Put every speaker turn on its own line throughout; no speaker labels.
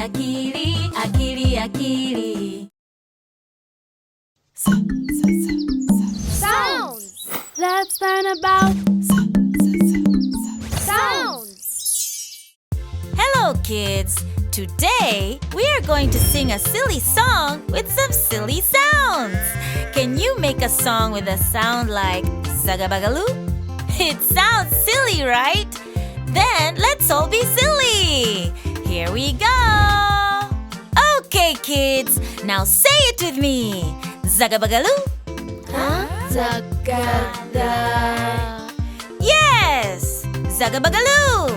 Akili, Akili, Akili.
Sounds. Let's learn about sounds.
Hello, kids. Today, we are going to sing a silly song with some silly sounds. Can you make a song with a sound like zagabagaloo? It sounds silly, right? Then let's all be silly. Here we go. Okay, kids. Now say it with me. Zagabagaloo.
Zagada.
Yes. Zagabagaloo.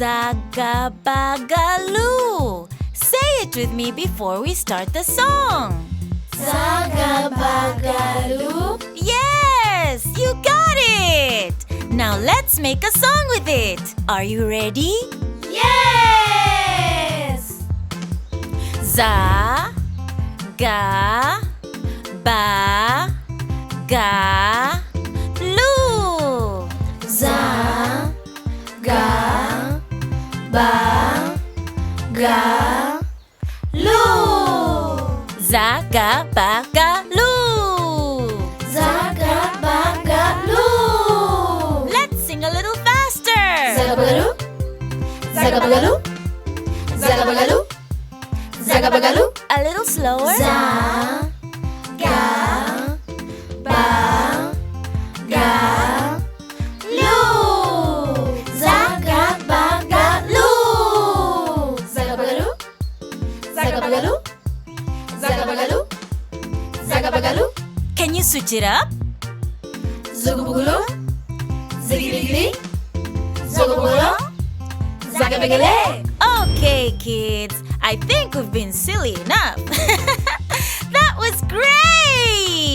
Zagabagaloo. Say it with me before we start the song.
Zagabagaloo.
Yes, you got it. Now let's make a song with it. Are you ready?
Yes.
Za, ga, ba, ga, loo.
Za, ga, ba, ga, loo.
Zagabagaloo.
Zagabagaloo.
Let's sing a little faster.
Zagabagaloo. Zagabagaloo. Zagabagaloo. Zagabagaloo.
A little slower.
Za, ga, ba, ga, loo. Zagabagaloo. Zagabagaloo. Zagabagaloo. Zagabagaloo. Zagabagaloo.
Can you switch it up?
Zugubugaloo. Ziggy-diggity. Zugubugaloo. Zagabagale.
Okay, kids. I think we've been silly enough. That was great!